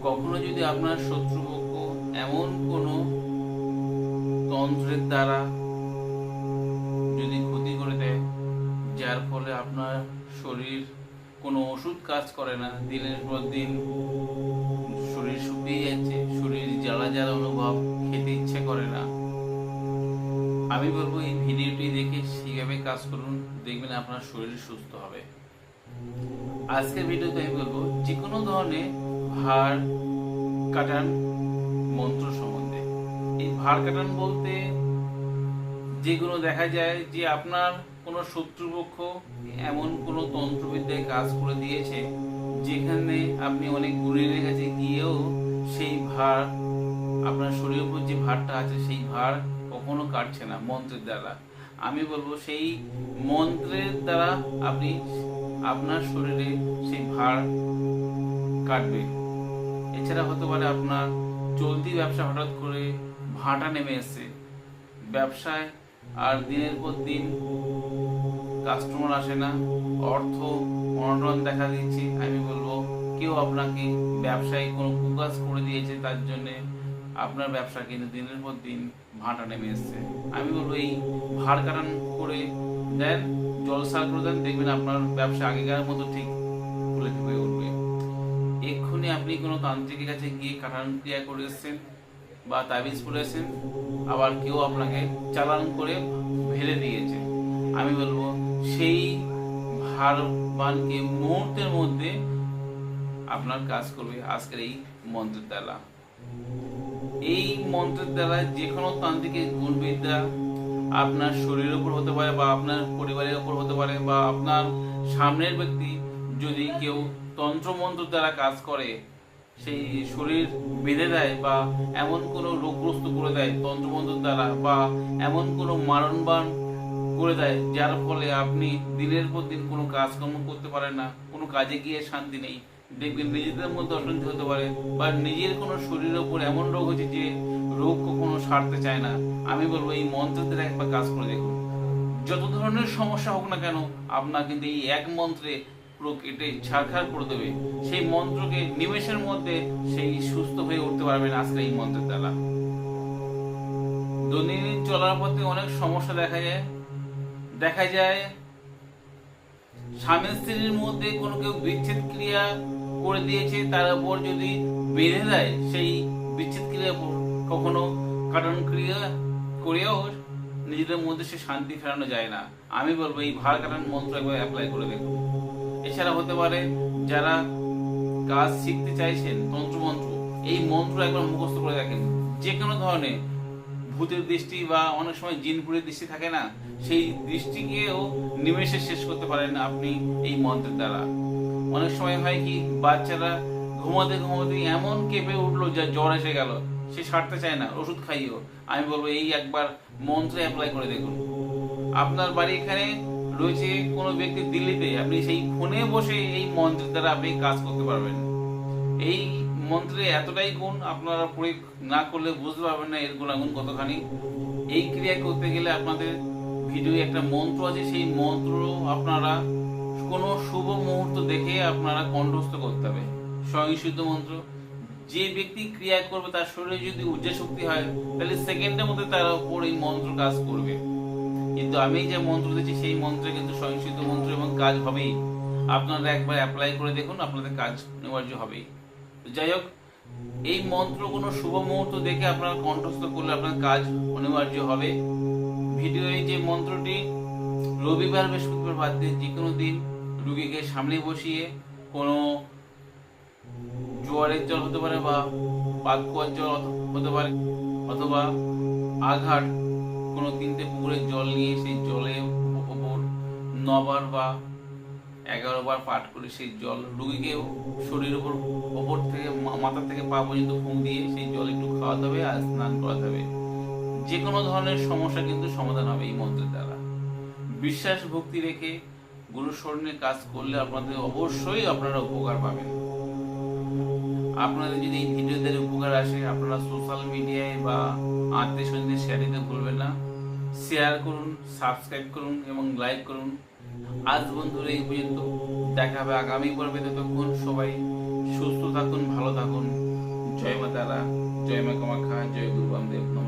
কখনো যদি আপনার শত্রুপক্ষ এমন কোনো তন্ত্রের দ্বারা যদি ক্ষতি করে দেয়, যার ফলে আপনার শরীর কোনো ওষুধ কাজ করে না, দিনের পর দিন শরীর শুকিয়ে যাচ্ছে, শরীর জ্বালা জ্বালা অনুভব, খেতে ইচ্ছে করে না, আমি বলবো এই ভিডিওটি দেখে সেইভাবে কাজ করুন, দেখবেন আপনার শরীর সুস্থ হবে। আজকের ভিডিওতে আমি বলবো যে কোনো ধরনের ভার কাটান মন্ত্র সম্বন্ধে। এই ভার কাটান বলতে যেগুলো দেখা যায় যে আপনার কোনো শত্রুপক্ষ এমন কোনো তন্ত্রবিদ্যায় কাজ করে দিয়েছে, যেখানে আপনি অনেক গুণের কাছে গিয়েও সেই ভার, আপনার শরীরের উপর যে ভারটা আছে সেই ভার কখনো কাটছে না মন্ত্রের দ্বারা। আমি বলবো সেই মন্ত্রের দ্বারা আপনি আপনার শরীরে সেই ভার কাটবে। এছাড়া হতে পারে আপনার চলতি ব্যবসা হঠাৎ করে ভাটা নেমে এসছে, ব্যবসায় আর দিনের পর দিন কাস্টমার আসে না, অর্থ অনটন দেখা দিচ্ছে। আমি বলবো কেউ আপনাকে ব্যবসায় কোনো কুকাজ করে দিয়েছে, তার জন্যে আপনার ব্যবসা কিন্তু দিনের পর দিন ভাটা নেমে এসছে। আমি বলবো এই ভার কাটান করে দেন, জলসার করে দেন, দেখবেন আপনার ব্যবসা আগেকার মতো ঠিক খুলে হয়ে উঠবে। এক্ষুনি আপনি কোনো তান্ত্রিকের কাছে গিয়ে কাটান ক্রিয়া করে এসছেন বা তাবিজ পড়েছেন, আবার কেউ আপনাকে চালান করে ফেলে দিয়েছে, আমি বলবো সেই ভার বানকে মুহূর্তের মধ্যে আপনার কাজ করবে আজকের এই মন্ত্রের দ্বারা। এই মন্ত্রের দ্বারা যে কোনো তান্ত্রিকের গুণবিদ্যা আপনার শরীরের উপর হতে পারে বা আপনার পরিবারের উপর হতে পারে, বা আপনার সামনের ব্যক্তি যদি কেউ তন্ত্রমন্ত্র দ্বারা কাজ করে, সেই শরীর বেঁধে দেয় বা এমন কোনো রোগগ্রস্ত করে দেয় তন্ত্রমন্ত্র দ্বারা, বা এমন কোনো মারণবান করে দেয় যার ফলে আপনি দিনের পর দিন কোনো কাজকর্ম করতে পারেন না, কোনো কাজে গিয়ে শান্তি নেই, দেখবেন নিজেদের মধ্যে অশান্তি হতে পারে, বা নিজের কোনো শরীরের উপর এমন রোগ হচ্ছে যে রোগ কখনো সারতে চায় না। আমি বলবো এই মন্ত্রের একবার কাজ করে দেখুন, যত ধরনের সমস্যা হোক না কেন আপনার কিন্তু এই এক মন্ত্রে পুরো কেটে ছাড়খাড় করে দেবে। সেই মন্ত্রকে নিমেষের মধ্যে সেই সুস্থ হয়ে উঠতে পারবেন আজকে এই মন্ত্রের দ্বারা। দৈনন্দিন চলার পথে অনেক সমস্যা দেখা যায় স্বামী স্ত্রীর মধ্যে কোনো কেউ বিচ্ছেদ ক্রিয়া করে দিয়েছে, তার উপর যদি বেঁধে দেয় সেই বিচ্ছেদ ক্রিয়া কখনো কাটন ক্রিয়া করেও নিজেদের মধ্যে সে শান্তি ফেরানো যায় না। আমি বলবো এই ভার কাটান মন্ত্র একবার অ্যাপ্লাই করে দেখুন। এছাড়া হতে পারে যারা কাজ শিখতে চাইছেন তন্ত্রমন্ত্র, এই মন্ত্র একবার মুখস্থ করে দেখেন। যে কোনো ধরনের ভূতের দৃষ্টি বা অনেক সময় জিনপুরের দৃষ্টি থাকে না, সেই দৃষ্টিকেও নিমেষে শেষ করতে পারেন আপনি এই মন্ত্রের দ্বারা। অনেক সময় হয় কি, বাচ্চারা ঘুমাতে ঘুমাতে এমন কেঁপে উঠলো যা জ্বর এসে গেল, সে সারতে চায় না, ওষুধ খাইও। আমি বলবো এই একবার মন্ত্রে অ্যাপ্লাই করে দেখুন। আপনার বাড়ি এখানে রয়েছে কোনো ব্যক্তি দিল্লিতে, আপনি সেই ফোনে বসে এই মন্ত্রের দ্বারা আপনি কাজ করতে পারবেন। এই মন্ত্রে এতটাই গুণ, আপনারা প্রয়োগ না করলে বুঝতে পারবেন না এর গুণাগুণ কতখানি। এই ক্রিয়া করতে গেলে আপনাদের ভিডিওয়ে একটা মন্ত্র আছে, সেই মন্ত্র আপনারা কোনো শুভ মুহূর্ত দেখে আপনারা কণ্ঠস্থ করতে হবে, স্বয়ংসিদ্ধ মন্ত্র। যে ব্যক্তি ক্রিয়া করবে তার শরীরে যদি ঊর্জা শক্তি হয়, তাহলে সেকেন্ডের মধ্যে তার উপর এই মন্ত্র কাজ করবে। কিন্তু আমি যে মন্ত্র দিচ্ছি সেই মন্ত্রে কিন্তু স্বয়ংসিদ্ধ মন্ত্র এবং কাজ হবেই। আপনারা একবার অ্যাপ্লাই করে দেখুন, আপনাদের কাজ অনিবার্য হবেই। যাই হোক, এই মন্ত্র কোনো শুভ মুহূর্ত দেখে আপনারা কণ্ঠস্থ করলে আপনার কাজ অনিবার্য হবে। ভিডিওয়ে যে মন্ত্রটি রবিবার বৃহস্পতিবার বাদ দিয়ে যে কোনো দিন রুগীকে সামনে বসিয়ে কোনো জোয়ারের জল হতে পারে বা পাতকুয়ার জল হতে পারে, অথবা আঘাট কোনো 3টে পুকুরের জল নিয়ে সেই জলের ওপর 9 বার বা 11 বার পাঠ করে সেই জল রুগীকে শরীরের ওপর থেকে মাথা থেকে পা পর্যন্ত ফুঁক দিয়ে সেই জল একটু খাওয়াতে হবে আর স্নান করাতে হবে। যে কোনো ধরনের সমস্যা কিন্তু সমাধান হবে এই মন্ত্রের দ্বারা। বিশ্বাস ভক্তি রেখে গুরু স্মরণে কাজ করলে আপনাদের অবশ্যই আপনারা উপকার পাবেন। আপনাদের যদি এই ভিডিওদের উপকার আসে, আপনারা সোশ্যাল মিডিয়ায় বা আত্মীয় স্বজনদের শেয়ার দিতে ভুলবেন না। শেয়ার করুন, সাবস্ক্রাইব করুন এবং লাইক করুন। আজ বন্ধুরা এই পর্যন্ত, দেখা হবে আগামী পর্বে। ততক্ষণ সবাই সুস্থ থাকুন, ভালো থাকুন। জয় মা তারা, জয় মা কামাখ্যা, জয় গুরু বামদেব। নমস্কার।